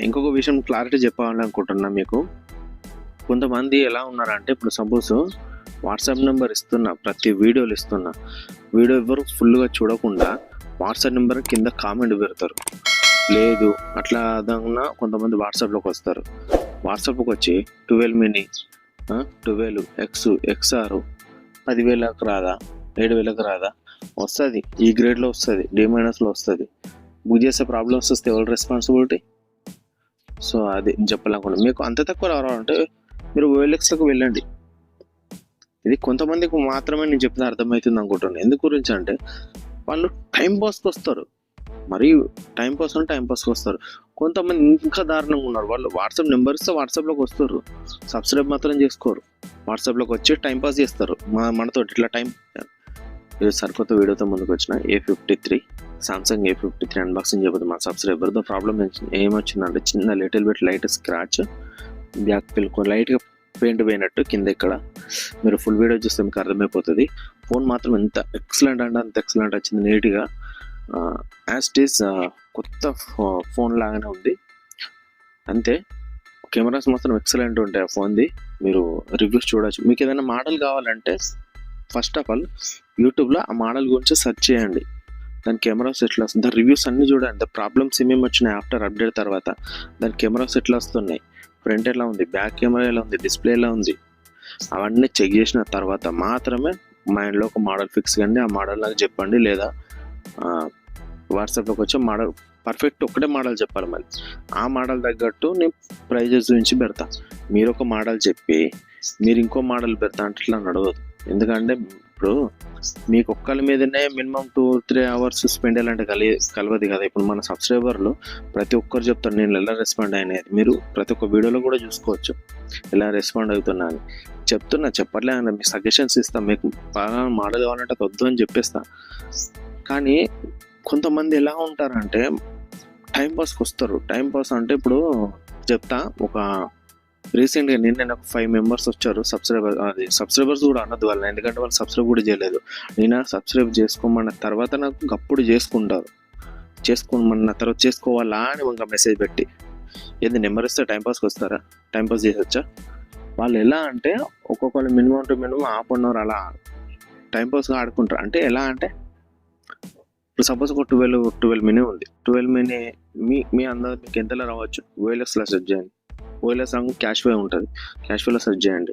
ఇంకొక విషయం క్లారిటీ చెప్పాలనుకుంటున్నా మీకు. కొంతమంది ఎలా ఉన్నారంటే, ఇప్పుడు సపోజ్ వాట్సాప్ నెంబర్ ఇస్తున్నా, ప్రతి వీడియోలు ఇస్తున్నా, వీడియో ఎవరు ఫుల్గా చూడకుండా వాట్సాప్ నెంబర్ కింద కామెంట్ పెడతారు. లేదు అట్లా అదన్నా కొంతమంది వాట్సాప్లోకి వస్తారు. వాట్సాప్కి వచ్చి 12 మినీ 12 ఎక్స్ఆర్ 10,000కి రాదా, 7,000కి రాదా, వస్తుంది. ఈ గ్రేడ్లో వస్తుంది, D-లో వస్తుంది. బుక్ చేసే ప్రాబ్లమ్స్ వస్తే ఎవరు రెస్పాన్సిబిలిటీ? సో అది చెప్పాలనుకుంటున్నాను. మీకు అంత తక్కువ రావాలంటే మీరు OLXలకు వెళ్ళండి. ఇది కొంతమందికి మాత్రమే నేను చెప్తే అర్థమవుతుంది అనుకుంటున్నాను. ఎందుకు గురించి అంటే, వాళ్ళు టైం పాస్కి వస్తారు. మరి టైం పాస్కి వస్తారు. కొంతమంది ఇంకా దారుణంగా ఉన్నారు. వాళ్ళు వాట్సాప్ నెంబర్ ఇస్తే వాట్సాప్లోకి వస్తారు, సబ్స్క్రైబ్ మాత్రం చేసుకోరు. వాట్సాప్లోకి వచ్చి టైం పాస్ చేస్తారు మనతో ఇట్లా టైం. ఇది సరికొత్త వీడియోతో ముందుకు వచ్చిన A53 సామ్సంగ్ A53 అన్బాక్సింగ్ చేయబోతుంది మా సబ్స్క్రైబర్తో. ప్రాబ్లం ఏమొచ్చిందంటే, చిన్న little bit light scratch, back పిల్ లైట్గా పెయింట్ పోయినట్టు కింద. ఇక్కడ మీరు ఫుల్ వీడియో చూస్తే మీకు అర్థమైపోతుంది. ఫోన్ మాత్రం ఎంత ఎక్సలెంట్ అంటే అంత ఎక్సలెంట్ వచ్చింది, నీట్గా యాజ్ ఇట్ ఈస్ కొత్త ఫోన్ లాగానే ఉంది. అంతే, కెమెరాస్ మాత్రం ఎక్సలెంట్ ఉంటాయి ఆ ఫోన్ది. మీరు రివ్యూస్ చూడవచ్చు. మీకు ఏదైనా మోడల్ కావాలంటే ఫస్ట్ ఆఫ్ ఆల్ యూట్యూబ్లో ఆ మోడల్ గురించి సెర్చ్ చేయండి. దాని కెమెరాస్ ఎట్లా వస్తుంది, దాని రివ్యూస్ అన్నీ చూడండి. దాని ప్రాబ్లమ్స్ ఏమేమి వచ్చినాయి ఆఫ్టర్ అప్డేట్ తర్వాత, దాని కెమెరాస్ ఎట్లా వస్తున్నాయి, ఫ్రంట్ ఎలా ఉంది, బ్యాక్ కెమెరా ఎలా ఉంది, డిస్ప్లే ఎలా ఉంది, అవన్నీ చెక్ చేసిన తర్వాత మాత్రమే మైండ్లో ఒక మోడల్ ఫిక్స్ కండి. ఆ మోడల్ నాకు చెప్పండి, లేదా వాట్సాప్లోకి వచ్చి మోడల్ పర్ఫెక్ట్ ఒకటే మోడల్ చెప్పాలి. మళ్ళీ ఆ మోడల్ తగ్గట్టు నేను ప్రైజెస్ గురించి పెడతా. మీరు ఒక మోడల్ చెప్పి మీరు ఇంకో మోడల్ పెడతా అంటే ఇట్లా నడవదు. ఎందుకంటే ఇప్పుడు మీకు ఒక్కరి మీదనే మినిమం 2-3 అవర్స్ స్పెండ్ అయ్యాలంటే కలవదు కదా. ఇప్పుడు మన సబ్స్క్రైబర్లు ప్రతి ఒక్కరు చెప్తారు నేను ఎలా రెస్పాండ్ అయినది. మీరు ప్రతి ఒక్క వీడియోలో కూడా చూసుకోవచ్చు ఎలా రెస్పాండ్ అవుతున్నా అని. చెప్పట్లే అని మీకు సజెషన్స్ ఇస్తాం. మీకు బాగా మోడల్ కావాలంటే వద్దు అని చెప్పేస్తా. కానీ కొంతమంది ఎలా ఉంటారంటే టైంపాస్కి వస్తారు. టైంపాస్ అంటే ఇప్పుడు చెప్తా. ఒక రీసెంట్గా నిన్న నాకు 5 మెంబర్స్ వచ్చారు సబ్స్క్రైబర్స్ కూడా అనద్దు వాళ్ళని, ఎందుకంటే వాళ్ళు సబ్స్క్రైబ్ కూడా చేయలేదు. నేను సబ్స్క్రైబ్ చేసుకోమన్న తర్వాత నాకు అప్పుడు చేసుకోమన్న తర్వాత చేసుకోవాలా అని ఇంకా మెసేజ్ పెట్టి, ఏది నెంబర్ ఇస్తే టైంపాస్కి వస్తారా? టైంపాస్ చేసొచ్చా? వాళ్ళు ఎలా అంటే ఒక్కొక్కరు minimum two minimum ½ an hour అలా టైంపాస్గా ఆడుకుంటారు. అంటే ఎలా అంటే, ఇప్పుడు సపోజ్ ఒక 12 మినీ ఉంది. 12 మినీ మీ అందరూ మీకు ఎంతలో రావచ్చు? OLXలో సెర్చ్ చేయండి. OLX క్యాష్ఫై ఉంటుంది, క్యాష్ఫైలో సెర్చ్ చేయండి.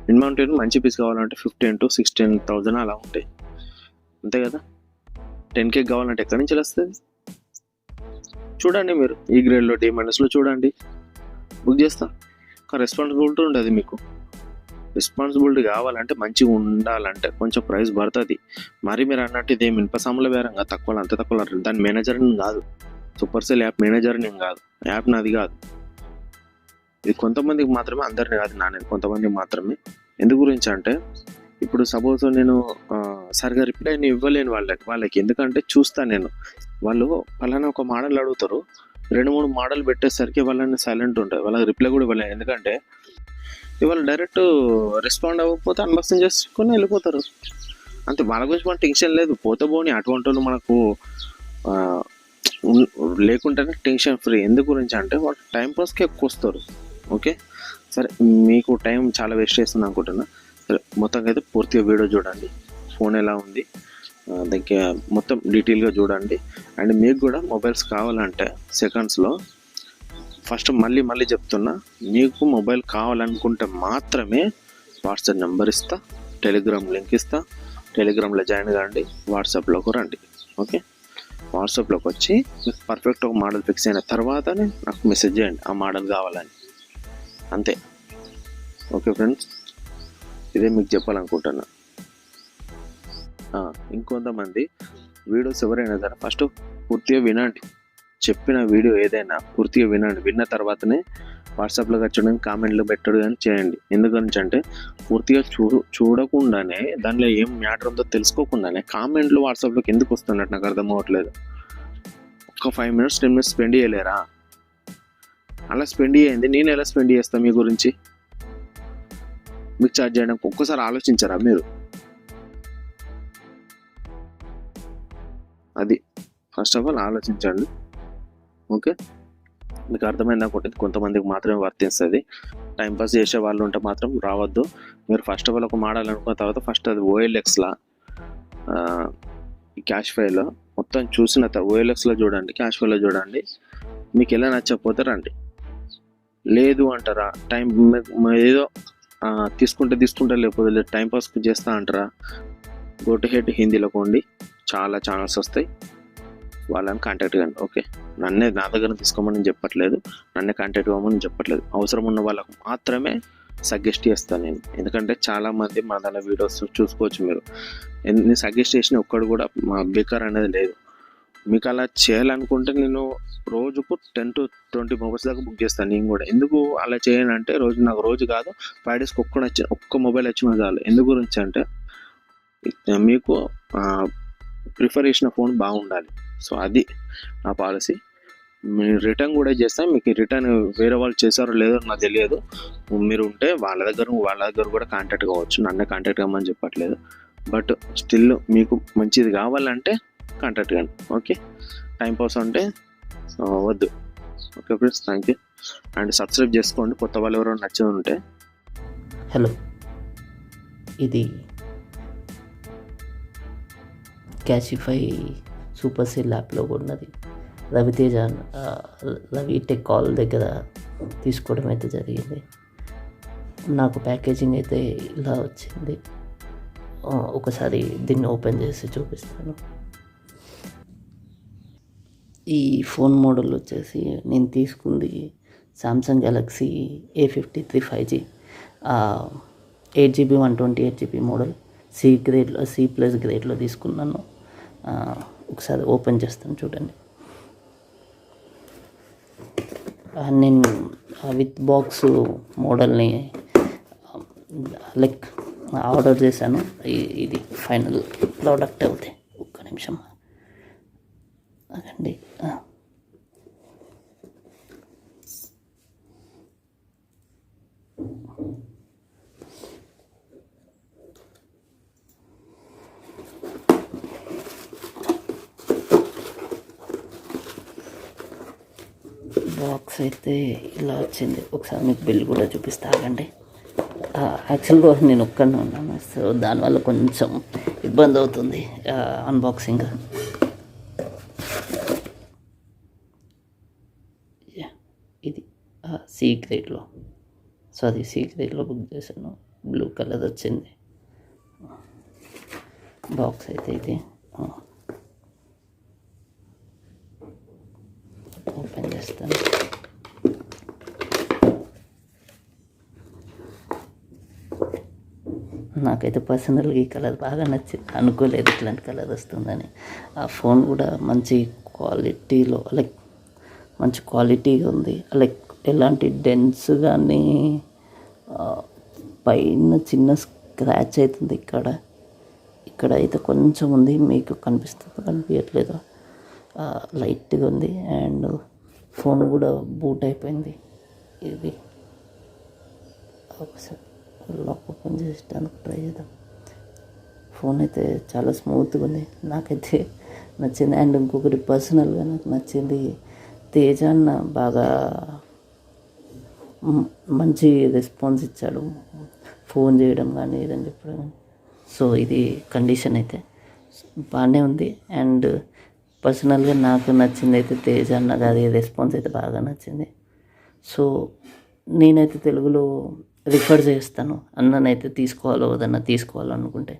మినిమం మంచి పీస్ కావాలంటే 15,000 to 16,000 అలా ఉంటాయి, అంతే కదా. 10K కావాలంటే ఎక్కడి నుంచి వస్తుంది? చూడండి మీరు ఈ గ్రేడ్లో D-లో చూడండి, బుక్ చేస్తా. రెస్పాన్సిబిలిటీ ఉండదు మీకు. రెస్పాన్సిబిలిటీ కావాలంటే మంచిగా ఉండాలంటే కొంచెం ప్రైస్ పడుతుంది. మరి మీరు అన్నట్టు ఇదేం ఇనుపసాముల బేరంగా తక్కువ అంత తక్కువ. దాని మేనేజర్ నేను కాదు, సూపర్సెల్ యాప్ మేనేజర్ నేను కాదు, యాప్ నాది కాదు. ఇది కొంతమందికి మాత్రమే, అందరిని కాదు, నానేది కొంతమందికి మాత్రమే. ఎందు గురించి అంటే, ఇప్పుడు సపోజ్ నేను సరిగా రిప్లై ఇవ్వలేను వాళ్ళకి. ఎందుకంటే చూస్తాను నేను, వాళ్ళు పలానా ఒక మోడల్ అడుగుతారు, 2-3 మోడల్ పెట్టేసరికి వాళ్ళని సైలెంట్ ఉంటాయి, వాళ్ళకి రిప్లై కూడా ఇవ్వలేను. ఎందుకంటే ఇవాళ డైరెక్ట్ రెస్పాండ్ అవ్వకపోతే అన్బాక్సింగ్ చేసుకొని వెళ్ళిపోతారు. అంతే, వాళ్ళ గురించి మన టెన్షన్ లేదు. పోతే పోని అటువంటి వాళ్ళు మనకు లేకుంటేనే టెన్షన్ ఫ్రీ. ఎందు గురించి అంటే వాళ్ళు టైంపాస్కి ఎక్కువ వస్తారు. ఓకే, సరే, మీకు టైం చాలా వేస్ట్ చేస్తుంది అనుకుంటున్నా. సరే, మొత్తంగా అయితే పూర్తిగా వీడియో చూడండి, ఫోన్ ఎలా ఉంది దానికి మొత్తం డీటెయిల్గా చూడండి. అండ్ మీకు కూడా మొబైల్స్ కావాలంటే సెకండ్స్లో, ఫస్ట్ మళ్ళీ చెప్తున్నా, మీకు మొబైల్ కావాలనుకుంటే మాత్రమే వాట్సాప్ నెంబర్ ఇస్తా, టెలిగ్రామ్ లింక్ ఇస్తా, టెలిగ్రామ్లో జాయిన్ కాండి, వాట్సాప్లోకి రండి. ఓకే, వాట్సాప్లోకి వచ్చి మీకు పర్ఫెక్ట్ ఒక మోడల్ ఫిక్స్ అయిన తర్వాతనే నాకు మెసేజ్ చేయండి ఆ మోడల్ కావాలని. అంతే. ఓకే ఫ్రెండ్స్, ఇదే మీకు చెప్పాలనుకుంటున్నా. ఇంకొంతమంది వీడియోస్ ఎవరైనా సరే ఫస్ట్ పూర్తిగా వినండి. చెప్పిన వీడియో ఏదైనా పూర్తిగా వినండి. విన్న తర్వాతనే వాట్సాప్లో వచ్చడం, కామెంట్లు పెట్టడం కానీ చేయండి. ఎందుకని అంటే పూర్తిగా చూడకుండానే, దానిలో ఏం మ్యాటర్ ఉందో తెలుసుకోకుండానే కామెంట్లు వాట్సాప్లోకి ఎందుకు వస్తున్నట్టు నాకు అర్థం అవ్వట్లేదు. ఒక 5 minutes 10 minutes స్పెండ్ చేయలేరా? అలా స్పెండ్ చేయండి. నేను ఎలా స్పెండ్ చేస్తాను మీ గురించి? మీకు చార్జ్ చేయడానికి ఒక్కసారి ఆలోచించారా మీరు? అది ఫస్ట్ ఆఫ్ ఆల్ ఆలోచించండి. ఓకే, మీకు అర్థమైంది అనుకుంటుంది. కొంతమందికి మాత్రమే వర్తిస్తుంది. టైంపాస్ చేసే వాళ్ళు ఉంటే మాత్రం రావద్దు. మీరు ఫస్ట్ ఆఫ్ ఆల్ ఒక మోడల్ అనుకున్న తర్వాత ఫస్ట్ అది ఓఎల్ఎక్స్లా ఈ క్యాష్ఫైలో మొత్తం చూసిన తర్వాత ఓఎల్ఎక్స్లో చూడండి, క్యాష్ఫైలో చూడండి. మీకు ఎలా నచ్చకపోతే రండి. లేదు అంటారా టైం ఏదో తీసుకుంటే లేకపోతే లేదు టైంపాస్ చేస్తా అంటారా, గో టు హెడ్ హిందీలో కొండి. చాలా ఛానల్స్ వస్తాయి, వాళ్ళని కాంటాక్ట్ కండి. ఓకే, నా దగ్గర తీసుకోమని చెప్పట్లేదు, నన్నే కాంటాక్ట్ అవ్వమని చెప్పట్లేదు. అవసరం ఉన్న వాళ్ళకు మాత్రమే సజెస్ట్ చేస్తాను నేను. ఎందుకంటే చాలామంది మన దాని వీడియోస్ చూసుకోవచ్చు మీరు. నేను సజెస్ట్ చేసిన ఒక్కడు కూడా బేకార్ అనేది లేదు. మీకు అలా చేయాలనుకుంటే నేను రోజుకు 10 to 20 మొబైల్స్ దాకా బుక్ చేస్తాను నేను కూడా. ఎందుకు అలా చేయనంటే నాకు రోజు కాదు 5 daysకి ఒక్క మొబైల్ వచ్చిన చాలు. ఎందుకు గురించి అంటే మీకు ప్రిఫర్ చేసిన ఫోన్ బాగుండాలి. సో అది నా పాలసీ. మీరు రిటర్న్ కూడా చేస్తాను. మీకు రిటర్న్ వేరే వాళ్ళు చేశారో లేదో నాకు తెలియదు. మీరు ఉంటే వాళ్ళ దగ్గర కూడా కాంటాక్ట్ కావచ్చు. నన్నే కాంటాక్ట్ కామని చెప్పట్లేదు. బట్ స్టిల్ మీకు మంచిది కావాలంటే కాంటాక్ట్ కండి. ఓకే, టైంపాస్ అంటే వద్దు. Okay friends, thank you. And subscribe చేసుకోండి కొత్త వాళ్ళు ఎవరైనా నచ్చేది ఉంటే. హలో, ఇది క్యాషిఫై సూపర్సేల్ యాప్లో ఉన్నది. రవి టెక్ కాల్ దగ్గర తీసుకోవడం అయితే జరిగింది. నాకు ప్యాకేజింగ్ అయితే ఇలా వచ్చింది. ఒకసారి దీన్ని ఓపెన్ చేసి చూపిస్తాను. ఈ ఫోన్ మోడల్ వచ్చేసి నేను తీసుకుంది Samsung Galaxy A53 5G 8GB 128GB model C+ గ్రేడ్లో తీసుకున్నాను. ఒకసారి ఓపెన్ చేస్తాను చూడండి. నేను విత్ బాక్స్ మోడల్ని ఆర్డర్ చేశాను. ఇది ఫైనల్ ప్రోడక్ట్ అవుతాయి. ఒక్క నిమిషం అదండి. బాక్స్ అయితే ఇలా వచ్చింది. ఒకసారి మీకు బిల్ కూడా చూపిస్తా ఆగండి. యాక్చువల్గా నేను ఒక్కనే ఉన్నాను, సో దానివల్ల కొంచెం ఇబ్బంది అవుతుంది అన్బాక్సింగ్. ఇది సి గ్రేడ్లో బుక్ చేశాను. బ్లూ కలర్ వచ్చింది. బాక్స్ అయితే ఇది ఓపెన్ చేస్తాను. నాకైతే పర్సనల్గా ఈ కలర్ బాగా నచ్చింది. అనుకోలేదు ఇట్లాంటి కలర్ వస్తుందని. ఆ ఫోన్ కూడా మంచి క్వాలిటీగా ఉంది. ఎలాంటి డెన్స్ కానీ పైన చిన్న స్క్రాచ్ అవుతుంది. ఇక్కడ అయితే కొంచెం ఉంది, మీకు కనిపించట్లేదు. లైట్గా ఉంది. అండ్ ఫోన్ కూడా బూట్ అయిపోయింది. ఇది ఒకసారి లాక్ ఓపెన్ చేసేటానికి ట్రై చేద్దాం. ఫోన్ అయితే చాలా స్మూత్గా ఉంది, నాకైతే నచ్చింది. అండ్ ఇంకొకటి పర్సనల్గా నాకు నచ్చింది, తేజ అన్న బాగా మంచి రెస్పాన్స్ ఇచ్చాడు. ఫోన్ చేయడం కానీ ఏదని చెప్పడం కానీ. సో ఇది కండిషన్ అయితే బాగానే ఉంది. అండ్ పర్సనల్గా నాకు నచ్చింది అయితే తేజ అన్న గారి రెస్పాన్స్ అయితే బాగా నచ్చింది. సో నేనైతే తెలుగులో రిఫర్ చేస్తాను. అన్ననైతే తీసుకోవాలో వదన్నా తీసుకోవాలనుకుంటే,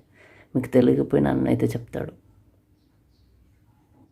మీకు తెలియకపోయినా అన్న అయితే చెప్తాడు.